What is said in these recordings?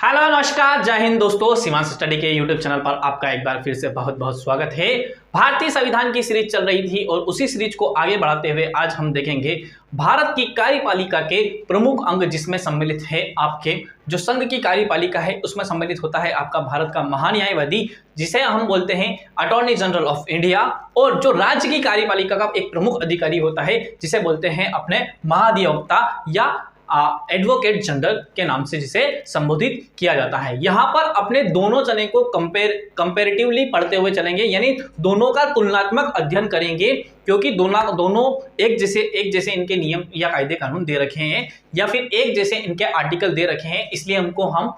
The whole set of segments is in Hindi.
हेलो नमस्कार, जय हिंद दोस्तों। सीमांश स्टडी के यूट्यूब चैनल पर आपका एक बार फिर से बहुत बहुत स्वागत है। भारतीय संविधान की सीरीज चल रही थी और उसी सीरीज को आगे बढ़ाते हुए आज हम देखेंगे भारत की कार्यपालिका के प्रमुख अंग, जिसमें सम्मिलित है आपके जो संघ की कार्यपालिका है उसमें सम्मिलित होता है आपका भारत का महान्यायवादी, जिसे हम बोलते हैं अटॉर्नी जनरल ऑफ इंडिया, और जो राज्य की कार्यपालिका का एक प्रमुख अधिकारी होता है जिसे बोलते हैं अपने महाधिवक्ता या एडवोकेट जनरल के नाम से जिसे संबोधित किया जाता है। यहाँ पर अपने दोनों जने को कंपेरेटिवली पढ़ते हुए चलेंगे, यानी दोनों का तुलनात्मक अध्ययन करेंगे, क्योंकि दोनों एक जैसे इनके नियम या कायदे कानून दे रखे हैं या फिर एक जैसे इनके आर्टिकल दे रखे हैं, इसलिए हम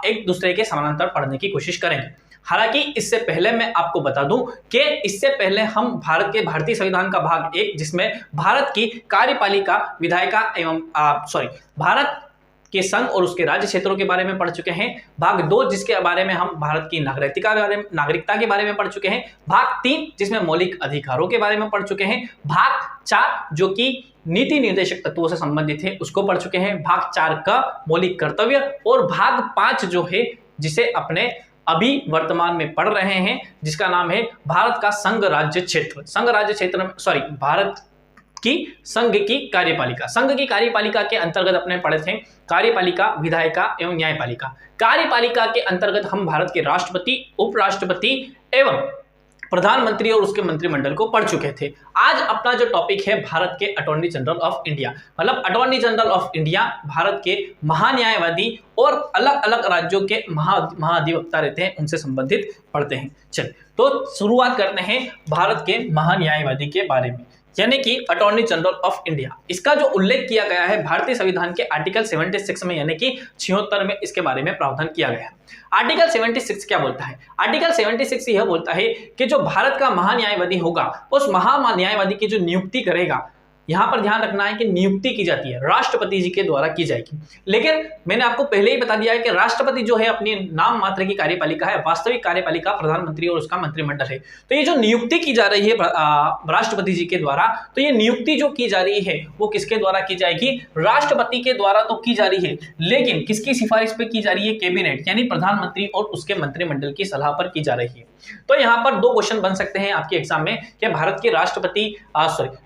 एक दूसरे के समानांतर पढ़ने की कोशिश करेंगे। हालांकि इससे पहले मैं आपको बता दूं कि इससे पहले हम भारतीय संविधान का भाग 1, जिसमें भारत की कार्यपालिका, विधायिका एवं भारत के संघ और उसके राज्य क्षेत्रों के बारे में पढ़ चुके हैं। भाग 2, जिसके बारे में हम भारत की नागरिकता के बारे में पढ़ चुके हैं। भाग 3, जिसमें मौलिक अधिकारों के बारे में पढ़ चुके हैं। भाग 4, जो कि नीति निर्देशक तत्वों से संबंधित है, उसको पढ़ चुके हैं। भाग 4 का मौलिक कर्तव्य, और भाग 5 जो है जिसे अपने अभी वर्तमान में पढ़ रहे हैं, जिसका नाम है भारत का संघ राज्य क्षेत्र भारत की संघ की कार्यपालिका। संघ की कार्यपालिका के अंतर्गत अपने पढ़े थे कार्यपालिका, विधायिका एवं न्यायपालिका। कार्यपालिका के अंतर्गत हम भारत के राष्ट्रपति, उपराष्ट्रपति एवं प्रधानमंत्री और उसके मंत्रिमंडल को पढ़ चुके थे। आज अपना जो टॉपिक है भारत के अटॉर्नी जनरल ऑफ इंडिया, मतलब attorney general of India Bharat के महान्यायवादी और अलग अलग राज्यों के महाधिवक्ता रहते हैं, उनसे संबंधित पढ़ते हैं। चलिए तो शुरुआत करते हैं भारत के महान्यायवादी के बारे में, यानी कि अटॉर्नी जनरल ऑफ इंडिया। इसका जो उल्लेख किया गया है भारतीय संविधान के आर्टिकल 76 में, यानी कि 76 में इसके बारे में प्रावधान किया गया है। आर्टिकल 76 क्या बोलता है? आर्टिकल 76 यह बोलता है कि जो भारत का महान्यायवादी होगा, उस महान्यायवादी की जो नियुक्ति करेगा, यहां पर ध्यान रखना है कि नियुक्ति की जाती है राष्ट्रपति जी के द्वारा की जाएगी। लेकिन मैंने आपको पहले ही बता दिया है कि राष्ट्रपति जो है अपनी नाम मात्र की कार्यपालिका है, वास्तविक कार्यपालिका प्रधानमंत्री और उसका मंत्रिमंडल है। तो ये जो नियुक्ति की जा रही है राष्ट्रपति जी के द्वारा, तो ये नियुक्ति जो की जा रही है वो किसके द्वारा की जाएगी? राष्ट्रपति के द्वारा तो की जा रही है, लेकिन किसकी सिफारिश पे की जा रही है? कैबिनेट, यानी प्रधानमंत्री और उसके मंत्रिमंडल की सलाह पर की जा रही है। तो यहाँ पर 2 क्वेश्चन बन सकते हैं आपके एग्जाम में कि भारत के राष्ट्रपति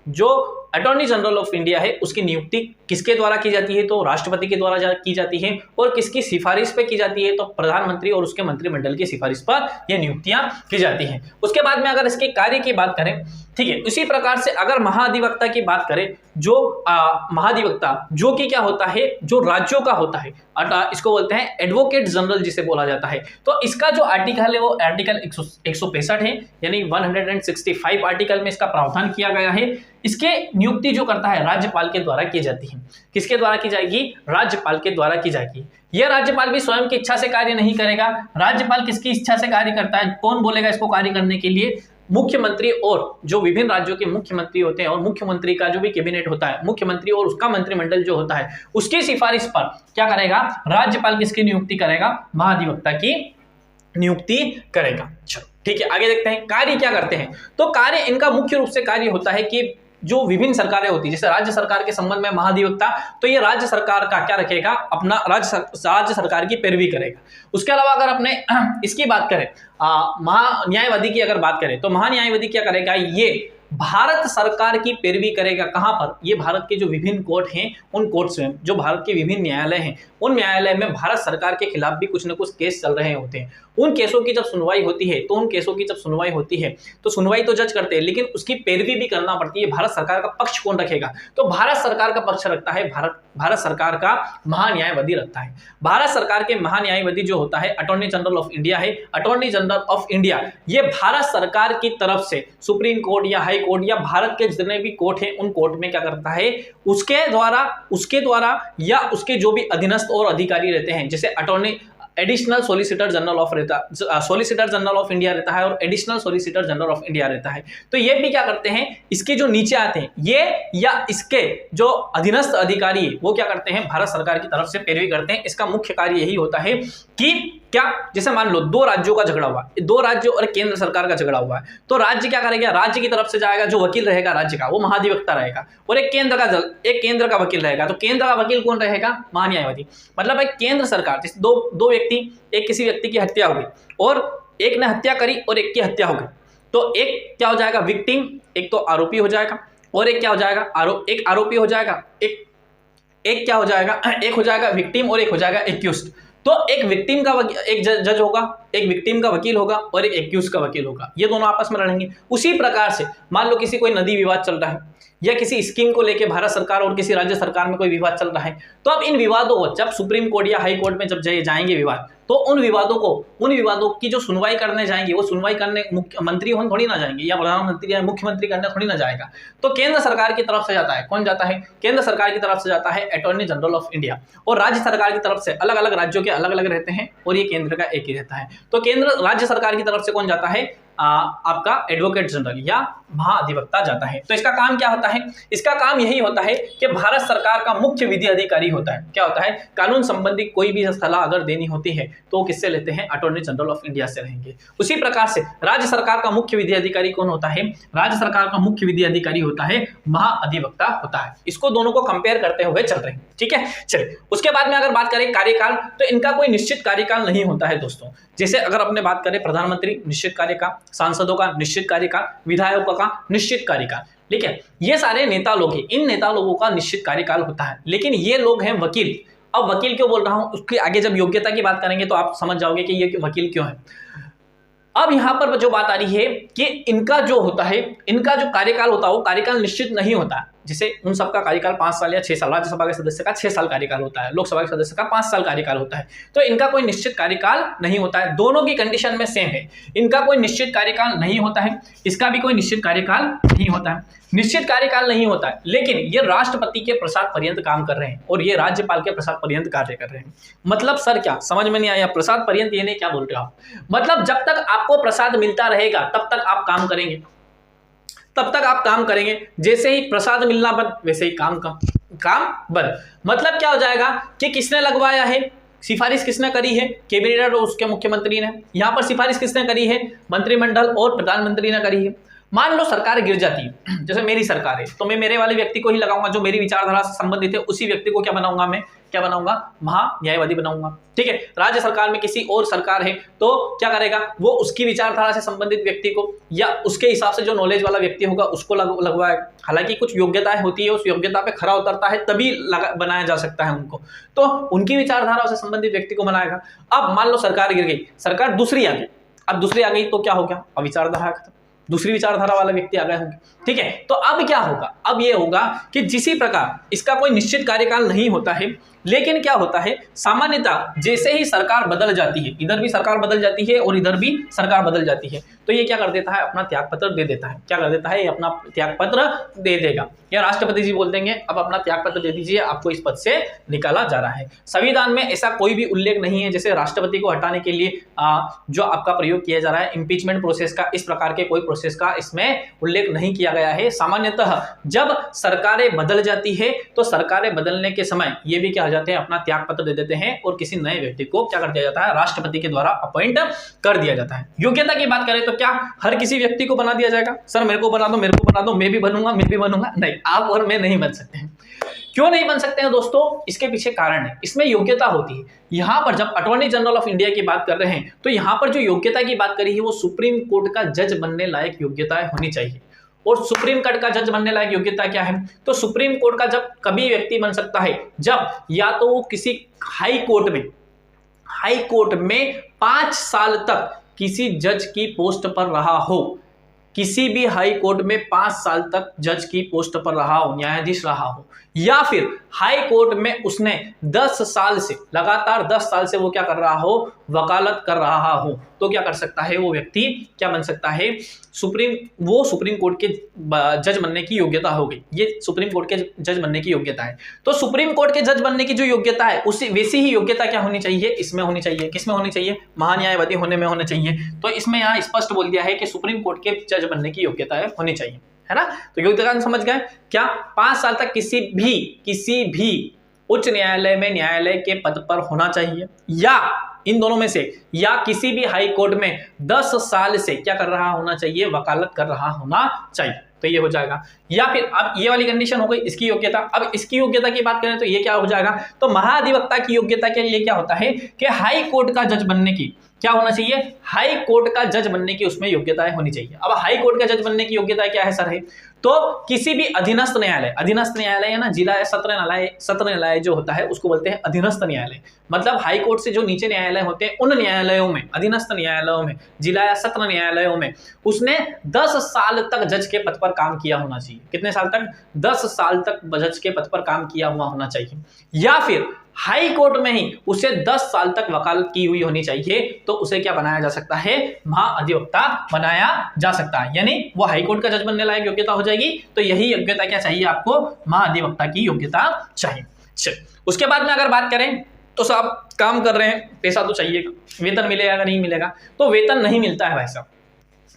जो अटॉर्नी जनरल ऑफ इंडिया है उसकी नियुक्ति किसके द्वारा की जाती है? तो राष्ट्रपति के द्वारा की जाती है। और किसकी सिफारिश पे की जाती है? तो प्रधानमंत्री और उसके मंत्रिमंडल की सिफारिश पर यह नियुक्तियां की जाती हैं। उसके बाद में अगर इसके कार्य की बात करें, ठीक है, उसी प्रकार से अगर महाधिवक्ता की बात करें, जो महाधिवक्ता जो कि क्या होता है, जो राज्यों का होता है, इसको बोलते हैं एडवोकेट जनरल जिसे बोला जाता है। तो इसका जो आर्टिकल है वो आर्टिकल 165 है, यानी 165 आर्टिकल में इसका प्रावधान किया गया है। इसके नियुक्ति जो करता है राज्यपाल के द्वारा की जाती है। किसके द्वारा की जाएगी? राज्यपाल के द्वारा की जाएगी। यह राज्यपाल भी स्वयं की इच्छा से कार्य नहीं करेगा। राज्यपाल किसकी इच्छा से कार्य करता है? कौन बोलेगा इसको कार्य करने के लिए? मुख्यमंत्री और जो विभिन्न राज्यों के मुख्यमंत्री होते हैं, और मुख्यमंत्री का जो भी कैबिनेट होता है, मुख्यमंत्री और उसका मंत्रिमंडल जो होता है, उसकी सिफारिश पर क्या करेगा? राज्यपाल किसकी नियुक्ति करेगा? महाधिवक्ता की नियुक्ति करेगा। चलो ठीक है, आगे देखते हैं कार्य क्या करते हैं। तो कार्य इनका मुख्य रूप से कार्य होता है कि जो विभिन्न सरकारें होती है, जैसे राज्य सरकार के संबंध में महाधिवक्ता, तो ये राज्य सरकार का क्या रखेगा? अपना राज्य सरकार की पैरवी करेगा। उसके अलावा अगर अपने इसकी बात करें, महान्यायवादी की अगर बात करें, तो महान्यायवादी क्या करेगा? ये भारत सरकार की पैरवी करेगा। कहां पर? ये भारत के जो विभिन्न कोर्ट हैं, उन कोर्ट्स में, जो भारत के विभिन्न न्यायालय हैं, उन न्यायालय में भारत सरकार के खिलाफ भी कुछ न कुछ केस चल रहे होते हैं। उन केसों की जब सुनवाई होती है, तो सुनवाई तो जज करते हैं, लेकिन उसकी पैरवी भी करना पड़ती है। भारत सरकार का पक्ष कौन रखेगा? तो भारत सरकार का पक्ष रखता है भारत सरकार का महान्यायवादी रखता है। भारत सरकार के महान्यायवादी जो होता है अटॉर्नी जनरल ऑफ इंडिया है। अटॉर्नी जनरल ऑफ इंडिया ये भारत सरकार की तरफ से सुप्रीम कोर्ट या हाई कोर्ट या भारत के जितने भी कोर्ट हैं, उन कोर्ट में क्या करता है? उसके द्वारा या उसके जो भी अधीनस्थ और अधिकारी रहते हैं, जैसे additional solicitor general of India रहता है और additional solicitor general of India रहता है। तो ये भी क्या करते हैं, इसके जो नीचे आते हैं ये या इसके जो अधीनस्थ अधिकारी है वो क्या करते हैं, भारत सरकार की तरफ से पैरवी करते हैं। इसका मुख्य कार्य यही होता है कि क्या, जैसे मान लो दो राज्यों का झगड़ा हुआ, दो राज्यों और केंद्र सरकार का झगड़ा हुआ है, तो राज्य क्या करेगा, राज्य की तरफ से जाएगा, जो वकील रहेगा राज्य का वो महाधिवक्ता रहेगा, और एक केंद्र का वकील रहेगा। तो केंद्र का वकील कौन रहेगा, महान्यायवादी। मतलब एक केंद्र सरकार, जैसे दो व्यक्ति, एक किसी व्यक्ति की हत्या हो गई और एक ने हत्या करी और एक की हत्या हो गई, तो एक क्या हो जाएगा, विक्टिम, एक तो आरोपी हो जाएगा, और एक क्या हो जाएगा, एक आरोपी हो जाएगा, एक क्या हो जाएगा, एक हो जाएगा विक्टिम और एक हो जाएगा एक्यूज्ड। तो एक विक्टिम का एक जज होगा, एक विक्टिम का वकील होगा और एक एक्यूज का वकील होगा, ये दोनों आपस में लड़ेंगे। उसी प्रकार से मान लो किसी कोई नदी विवाद चल रहा है या किसी स्कीम को लेके भारत सरकार और किसी राज्य सरकार में कोई विवाद चल रहा है, तो अब इन विवादों को जब सुप्रीम कोर्ट या हाई कोर्ट में जब जाएंगे विवाद, तो उन विवादों की जो सुनवाई करने जाएंगे, वो सुनवाई करने मुख्यमंत्री थोड़ी ना जाएंगे या प्रधानमंत्री या मुख्यमंत्री करने थोड़ी ना जाएगा, तो केंद्र सरकार की तरफ से जाता है। कौन जाता है, केंद्र सरकार की तरफ से जाता है अटॉर्नी जनरल ऑफ इंडिया, और राज्य सरकार की तरफ से अलग अलग राज्यों के अलग अलग रहते हैं और ये केंद्र का एक ही रहता है। तो केंद्र राज्य सरकार की तरफ से कौन जाता है, आपका एडवोकेट जनरल या महाधिवक्ता जाता है। तो इसका काम क्या होता है, इसका काम यही होता है कि भारत सरकार का मुख्य विधि अधिकारी होता है। क्या होता है, कानून संबंधी कोई भी सलाह अगर देनी होती है तो किससे लेते हैं, अटॉर्नी जनरल ऑफ इंडिया से रहेंगे। उसी प्रकार से राज्य सरकार का मुख्य विधि अधिकारी कौन होता है, राज्य सरकार का मुख्य विधि अधिकारी होता है महाअधिवक्ता होता है। इसको दोनों को कंपेयर करते हुए चल रहे हैं, ठीक है। चलिए उसके बाद में अगर बात करें कार्यकाल, तो इनका कोई निश्चित कार्यकाल नहीं होता है दोस्तों। जैसे अगर अपने बात करें प्रधानमंत्री निश्चित कार्यकाल, सांसदों का निश्चित कार्यकाल, विधायकों का निश्चित कार्यकाल, ठीक है। ये सारे नेता लोग हैं, इन नेता लोगों का निश्चित कार्यकाल होता है। लेकिन ये लोग हैं वकील। अब वकील क्यों बोल रहा हूं, उसके आगे जब योग्यता की बात करेंगे तो आप समझ जाओगे कि ये वकील क्यों है। अब यहां पर जो बात आ रही है कि इनका जो होता है, इनका जो कार्यकाल होता है वो कार्यकाल निश्चित नहीं होता है। जैसे उन सबका कार्यकाल 5 साल या 6 साल, राज्यसभा के सदस्य का 6 साल कार्यकाल होता है, लोकसभा के सदस्य का 5 साल कार्यकाल होता है। तो इनका कोई निश्चित कार्यकाल नहीं होता है, दोनों की कंडीशन में सेम है। इनका कोई निश्चित कार्यकाल नहीं होता है, इसका भी कोई निश्चित कार्यकाल नहीं होता है, निश्चित कार्यकाल नहीं होता है। लेकिन ये राष्ट्रपति के प्रसाद पर्यंत काम कर रहे हैं और ये राज्यपाल के प्रसाद पर्यंत कार्य कर रहे हैं। मतलब सर क्या समझ में नहीं आया, प्रसाद पर्यंत ये नहीं, क्या बोल रहे हो आप, मतलब जब तक आपको प्रसाद मिलता रहेगा तब तक आप काम करेंगे, तब तक आप काम करेंगे। जैसे ही प्रसाद मिलना बंद, वैसे ही काम बंद। मतलब क्या हो जाएगा कि किसने लगवाया है, सिफारिश किसने करी है, कैबिनेट और उसके मुख्यमंत्री ने। यहां पर सिफारिश किसने करी है, मंत्रिमंडल और प्रधानमंत्री ने करी है। मान लो सरकार गिर जाती है, जैसे मेरी सरकार है, तो मैं मेरे वाले व्यक्ति को ही लगाऊंगा जो मेरी विचारधारा से संबंधित है, उसी व्यक्ति को क्या बनाऊंगा, मैं क्या बनाऊंगा, महान्यायवादी बनाऊंगा, ठीक है। राज्य सरकार में किसी और सरकार है तो क्या करेगा, वो उसकी विचारधारा से संबंधित व्यक्ति को या उसके हिसाब से जो नॉलेज वाला व्यक्ति होगा उसको लगवाएगा। हालांकि कुछ योग्यताएं होती है, उस योग्यता पे खरा उतरता है तभी बनाया जा सकता है उनको, तो उनकी विचारधारा से संबंधित व्यक्ति को बनाएगा। अब मान लो सरकार गिर गई, सरकार दूसरी आ गई, अब दूसरी आ गई तो क्या हो गया, अब विचारधारा खत्म, दूसरी विचारधारा वाला व्यक्ति आ गए होंगे, ठीक है। तो अब क्या होगा, अब ये होगा कि जिसी प्रकार इसका कोई निश्चित कार्यकाल नहीं होता है, लेकिन क्या होता है, सामान्यतः जैसे ही सरकार बदल जाती है, इधर भी सरकार बदल जाती है और इधर भी सरकार बदल जाती है, तो ये क्या कर देता है, अपना त्यागपत्र दे देता है। क्या कर देता है, ये अपना त्यागपत्र दे देगा, या राष्ट्रपति जी बोल देंगे अब अपना त्यागपत्र दे दीजिए, आपको इस पद से निकाला जा रहा है। संविधान में ऐसा कोई भी उल्लेख नहीं है जैसे राष्ट्रपति को हटाने के लिए जो आपका प्रयोग किया जा रहा है इम्पीचमेंट प्रोसेस का, इस प्रकार के कोई प्रोसेस का इसमें उल्लेख नहीं किया गया है। सामान्यतः जब सरकारें बदल जाती है तो सरकारें बदलने के समय ये भी क्या हो जाते हैं, अपना त्यागपत्र दे देते हैं और किसी नए व्यक्ति को क्या कर दिया जाता है, राष्ट्रपति के द्वारा अपॉइंट कर दिया जाता है। योग्यता की बात करें तो क्या हर किसी व्यक्ति को बना दिया जाएगा, सर मेरे को बना दो, मेरे को बना दो, मैं भी बनूंगा, नहीं, आप और मैं नहीं बन सकते हैं। क्यों नहीं बन सकते हैं दोस्तों, इसके पीछे कारण है, इसमें योग्यता होती है। यहां पर जब अटॉर्नी जनरल ऑफ इंडिया की बात कर रहे हैं तो यहां पर जो योग्यता की बात करी है वो सुप्रीम कोर्ट का जज बनने लायक योग्यताएं होनी चाहिए। और सुप्रीम कोर्ट का जज बनने लायक योग्यता क्या है, तो सुप्रीम कोर्ट का जब कभी व्यक्ति बन सकता है जब या तो वो किसी हाई कोर्ट में 5 साल तक किसी जज की पोस्ट पर रहा हो, किसी भी हाई कोर्ट में 5 साल तक जज की पोस्ट पर रहा हो, न्यायाधीश रहा हो, या फिर हाई कोर्ट में उसने 10 साल से लगातार 10 साल से वो क्या कर रहा हो, वकालत कर रहा हो तो क्या कर सकता है वो व्यक्ति, क्या बन सकता है, सुप्रीम कोर्ट के जज बनने की योग्यता हो गई। ये सुप्रीम कोर्ट के जज बनने की योग्यता है। तो सुप्रीम कोर्ट के जज बनने की जो योग्यता है उसी वैसी ही योग्यता क्या होनी चाहिए, इसमें होनी चाहिए। किसमें होनी चाहिए, महान्यायवादी होने में होना चाहिए। तो इसमें यहाँ स्पष्ट बोल दिया है कि सुप्रीम कोर्ट के जज बनने की योग्यता होनी चाहिए, है ना। तो योग्यता समझ गए क्या, 5 साल तक किसी भी उच्च न्यायालय में न्यायालय के पद पर होना चाहिए, या इन दोनों में से, या किसी भी हाई कोर्ट में 10 साल से क्या कर रहा होना चाहिए, वकालत कर रहा होना चाहिए। तो ये हो जाएगा। या फिर अब ये वाली कंडीशन हो गई इसकी योग्यता। अब इसकी योग्यता की बात करें तो ये क्या हो जाएगा, तो महाधिवक्ता की योग्यता के लिए क्या होता है कि हाई कोर्ट का जज बनने की क्या होना चाहिए, हाई कोर्ट का जज बनने की उसमें योग्यताएं होनी चाहिए। अब हाई कोर्ट का जज बनने की योग्यता क्या है सर, है तो किसी भी अधीनस्थ न्यायालय है ना, जिला सत्र न्यायालय जो होता है उसको बोलते हैं अधीनस्थ न्यायालय। मतलब हाई कोर्ट से जो नीचे न्यायालय होते हैं उन न्यायालयों में, अधीनस्थ न्यायालयों में, जिला या सत्र न्यायालयों में उसने 10 साल तक जज के पद पर काम किया होना चाहिए। कितने साल तक, 10 साल तक जज के पद पर काम किया हुआ होना चाहिए। या फिर हाई कोर्ट में ही उसे 10 साल तक वकालत की हुई होनी चाहिए, तो उसे क्या बनाया जा सकता है, महाअधिवक्ता बनाया जा सकता है। यानी वो हाई कोर्ट का जज बनने लायक योग्यता हो जाएगी। तो यही योग्यता क्या चाहिए आपको, महाअधिवक्ता की योग्यता चाहिए। चलिए उसके बाद में अगर बात करें तो साहब काम कर रहे हैं, पैसा तो चाहिए, वेतन मिलेगा या नहीं मिलेगा, तो वेतन नहीं मिलता है भाई साहब।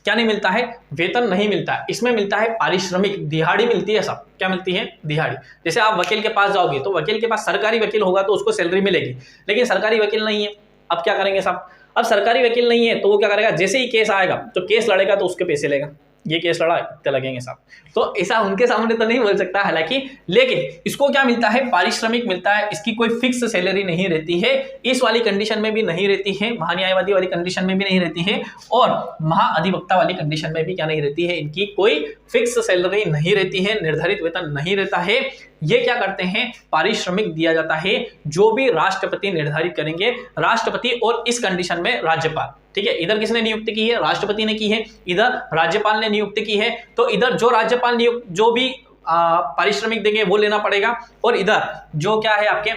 क्या नहीं मिलता है, वेतन नहीं मिलता है। इसमें मिलता है पारिश्रमिक, दिहाड़ी मिलती है सब। क्या मिलती है, दिहाड़ी। जैसे आप वकील के पास जाओगे तो वकील के पास सरकारी वकील होगा तो उसको सैलरी मिलेगी, लेकिन सरकारी वकील नहीं है। अब क्या करेंगे साहब, अब सरकारी वकील नहीं है तो वो क्या करेगा, जैसे ही केस आएगा तो केस लड़ेगा तो उसके पैसे लेगा, ये केस लड़ा इतने लगेंगे साहब। तो ऐसा उनके सामने तो नहीं बोल सकता हालांकि, लेकिन इसको क्या मिलता है, पारिश्रमिक मिलता है। इसकी कोई फिक्स सैलरी नहीं रहती है, इस वाली कंडीशन में भी नहीं रहती है, महान्यायवादी वाली कंडीशन में भी नहीं रहती है, और महाअधिवक्ता वाली कंडीशन में भी क्या नहीं रहती है, इनकी कोई फिक्स सैलरी नहीं रहती है, निर्धारित वेतन नहीं रहता है। ये क्या करते हैं, पारिश्रमिक दिया जाता है जो भी राष्ट्रपति निर्धारित करेंगे, राष्ट्रपति और इस कंडीशन में राज्यपाल। ठीक है, इधर किसने नियुक्ति की है, राष्ट्रपति ने की है, इधर राज्यपाल ने नियुक्ति की है। तो इधर जो राज्यपाल जो भी पारिश्रमिक देंगे वो लेना पड़ेगा, और इधर जो क्या है आपके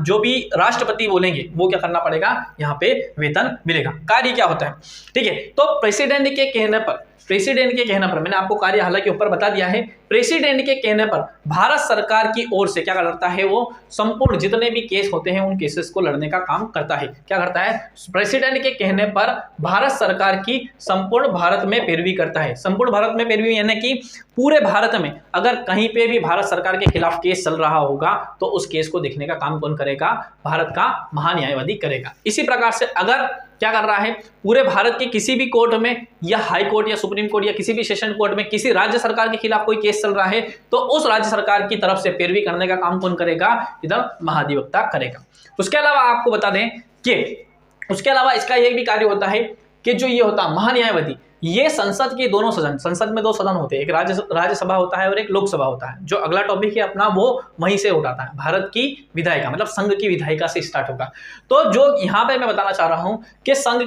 जो भी राष्ट्रपति बोलेंगे वो क्या करना पड़ेगा, यहाँ पे वेतन मिलेगा। कार्य क्या होता है, ठीक है, तो प्रेसिडेंट के कहने पर मैंने आपको कार्य हालांकि ऊपर बता दिया है। प्रेसिडेंट के कहने पर भारत सरकार की ओर से क्या करता है, वो संपूर्ण जितने भी केस होते हैं उन केसेस को लड़ने का काम करता है। क्या करता है, प्रेसिडेंट के कहने पर भारत सरकार की संपूर्ण भारत में पैरवी करता है। संपूर्ण भारत में पैरवी यानी कि पूरे भारत में अगर कहीं पे भी भारत सरकार के खिलाफ केस चल रहा होगा तो उस केस को देखने का काम कौन करेगा, भारत का महान्यायवादी करेगा। इसी प्रकार से अगर क्या कर रहा है, पूरे भारत के किसी भी कोर्ट में या हाई कोर्ट या सुप्रीम कोर्ट या किसी भी सेशन कोर्ट में किसी राज्य सरकार के खिलाफ कोई केस चल रहा है तो उस राज्य सरकार की तरफ से पैरवी करने का काम कौन करेगा, इधर महाधिवक्ता करेगा। उसके अलावा आपको बता दें कि उसके अलावा इसका यह भी कार्य होता है कि जो ये होता महान्यायवादी, ये संसद के दोनों सदन, संसद में 2 सदन होते हैं, एक राज्यसभा होता है और एक लोकसभा होता है। जो अगला टॉपिक है अपना वो वहीं से उठाता है, भारत की विधायिका मतलब संघ की विधायिका से स्टार्ट होगा। तो जो यहाँ पे मैं बताना चाह रहा हूँ कि संघ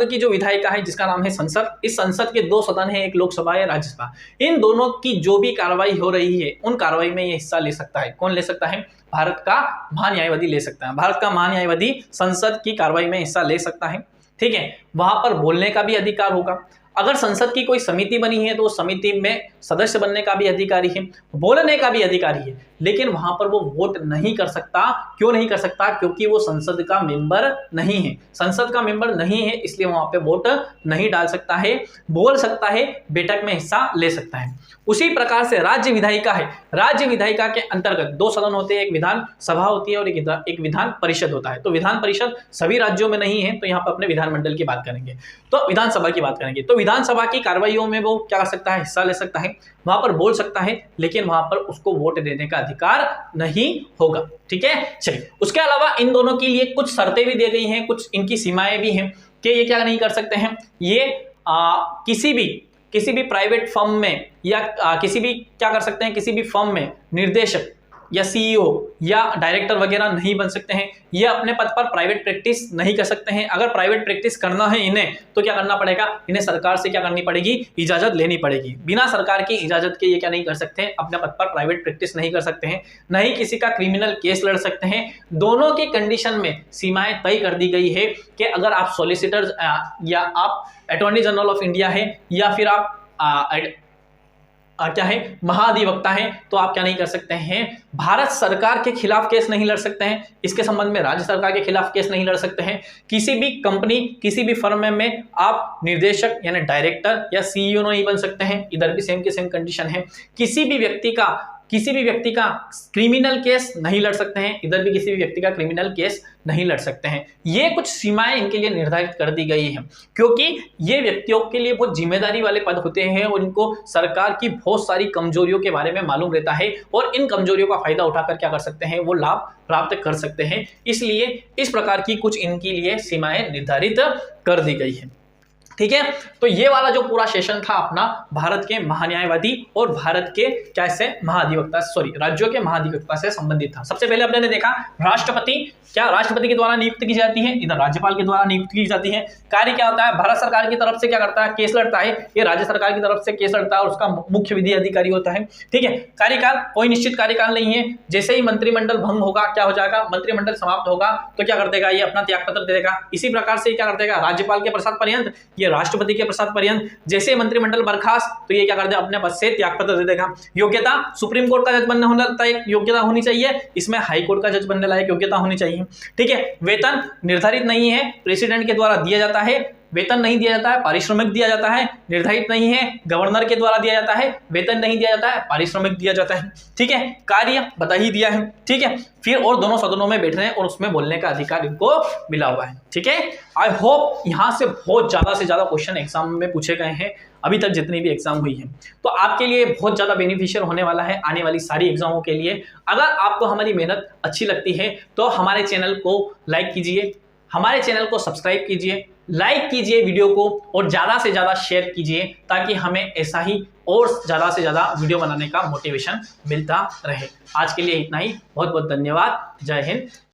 की जो विधायिका है जिसका नाम है संसद, इस संसद के 2 सदन है, एक लोकसभा या राज्यसभा। इन दोनों की जो भी कार्रवाई हो रही है उन कार्रवाई में ये हिस्सा ले सकता है। कौन ले सकता है, भारत का महान्यायवादी ले सकता है। भारत का महान्यायवादी संसद की कार्रवाई में हिस्सा ले सकता है, ठीक है। वहां पर बोलने का भी अधिकार होगा। अगर संसद की कोई समिति बनी है तो उस समिति में सदस्य बनने का भी अधिकारी है, बोलने का भी अधिकारी है, लेकिन वहां पर वो वोट नहीं कर सकता। क्यों नहीं कर सकता, क्योंकि वो संसद का मेंबर नहीं है। संसद का मेंबर नहीं है इसलिए वहां पे वोट नहीं डाल सकता है, बोल सकता है, बैठक में हिस्सा ले सकता है। उसी प्रकार से राज्य विधायिका है। राज्य विधायिका के अंतर्गत 2 सदन होते हैं, एक विधान सभा होती है और एक विधान परिषद होता है। तो विधान परिषद सभी राज्यों में नहीं है, तो यहाँ पर अपने विधानमंडल की बात करेंगे, तो विधानसभा की बात करेंगे। तो विधानसभा की कार्रवाइयों में वो क्या कर सकता है, हिस्सा ले सकता है, वहां पर बोल सकता है, लेकिन वहां पर उसको वोट देने का अधिकार नहीं होगा, ठीक है। चलिए उसके अलावा इन दोनों के लिए कुछ शर्तें भी दी गई हैं, कुछ इनकी सीमाएं भी हैं कि ये क्या नहीं कर सकते हैं, ये किसी भी प्राइवेट फर्म में या किसी भी क्या कर सकते हैं, किसी भी फर्म में निर्देशक या सीईओ या डायरेक्टर वगैरह नहीं बन सकते हैं। ये अपने पद पर प्राइवेट प्रैक्टिस नहीं कर सकते हैं। अगर प्राइवेट प्रैक्टिस करना है इन्हें तो क्या करना पड़ेगा, इन्हें सरकार से क्या करनी पड़ेगी, इजाजत लेनी पड़ेगी। बिना सरकार की इजाजत के ये क्या नहीं कर सकते हैं, अपने पद पर प्राइवेट प्रैक्टिस नहीं कर सकते हैं, नहीं किसी का क्रिमिनल केस लड़ सकते हैं। दोनों की कंडीशन में सीमाएं तय कर दी गई है कि अगर आप सॉलिसिटर या आप अटॉर्नी जनरल ऑफ इंडिया है या फिर आप क्या है महाधिवक्ता है, तो आप क्या नहीं कर सकते हैं, भारत सरकार के खिलाफ केस नहीं लड़ सकते हैं। इसके संबंध में राज्य सरकार के खिलाफ केस नहीं लड़ सकते हैं। किसी भी कंपनी, किसी भी फर्म में आप निर्देशक यानी डायरेक्टर या सीईओ नहीं बन सकते हैं। इधर भी सेम की सेम कंडीशन है। किसी भी व्यक्ति का क्रिमिनल केस नहीं लड़ सकते हैं, इधर भी किसी भी व्यक्ति का क्रिमिनल केस नहीं लड़ सकते हैं। ये कुछ सीमाएं इनके लिए निर्धारित कर दी गई हैं, क्योंकि ये व्यक्तियों के लिए बहुत जिम्मेदारी वाले पद होते हैं और इनको सरकार की बहुत सारी कमजोरियों के बारे में मालूम रहता है और इन कमजोरियों का फायदा उठाकर क्या कर सकते हैं, वो लाभ प्राप्त कर सकते हैं। इसलिए इस प्रकार की कुछ इनके लिए सीमाएं निर्धारित कर दी गई है। ठीक है, तो ये वाला जो पूरा सेशन था अपना भारत के महान्यायवादी और भारत के कैसे राज्यों के महाधिवक्ता से संबंधित था। सबसे पहले अपने देखा राष्ट्रपति, क्या राष्ट्रपति के द्वारा नियुक्त की जाती है, इधर राज्यपाल के द्वारा नियुक्त की जाती है। कार्य क्या होता है, भारत सरकार की तरफ से क्या करता है, केस लड़ता है, ये राज्य सरकार की तरफ से केस लड़ता है और उसका मुख्य विधि अधिकारी होता है। ठीक है, कार्यकाल कोई निश्चित कार्यकाल नहीं है। जैसे ही मंत्रिमंडल भंग होगा, क्या हो जाएगा, मंत्रिमंडल समाप्त होगा तो क्या कर देगा, ये अपना त्यागपत्र दे देगा। इसी प्रकार से क्या कर देगा, राज्यपाल के प्रसाद पर्यंत, ये राष्ट्रपति के प्रसाद पर्यंत। जैसे मंत्रिमंडल बर्खास्त तो ये क्या कर देगा, अपने पद से त्यागपत्र दे देगा। योग्यता, सुप्रीम कोर्ट का जज बनने होना एक योग्यता होनी चाहिए, इसमें हाई कोर्ट का जज बनने लायक योग्यता होनी चाहिए। ठीक है, वेतन निर्धारित नहीं है, प्रेसिडेंट के द्वारा दिया जाता है। वेतन नहीं दिया जाता है, पारिश्रमिक दिया जाता है। निर्धारित नहीं है, गवर्नर के द्वारा दिया जाता है। वेतन नहीं दिया जाता है, पारिश्रमिक दिया जाता है। ठीक है, कार्य बता ही दिया है। ठीक है, फिर और दोनों सदनों में बैठने और उसमें बोलने का अधिकार इनको मिला हुआ है। ठीक है, आई होप यहां से बहुत ज्यादा से ज्यादा क्वेश्चन एग्जाम में पूछे गए हैं अभी तक जितनी भी एग्जाम हुई है, तो आपके लिए बहुत ज्यादा बेनिफिशियल होने वाला है आने वाली सारी एग्जामों के लिए। अगर आपको हमारी मेहनत अच्छी लगती है तो हमारे चैनल को लाइक कीजिए, हमारे चैनल को सब्सक्राइब कीजिए, लाइक कीजिए वीडियो को और ज़्यादा से ज़्यादा शेयर कीजिए, ताकि हमें ऐसा ही और ज़्यादा से ज़्यादा वीडियो बनाने का मोटिवेशन मिलता रहे। आज के लिए इतना ही, बहुत बहुत धन्यवाद। जय हिंद।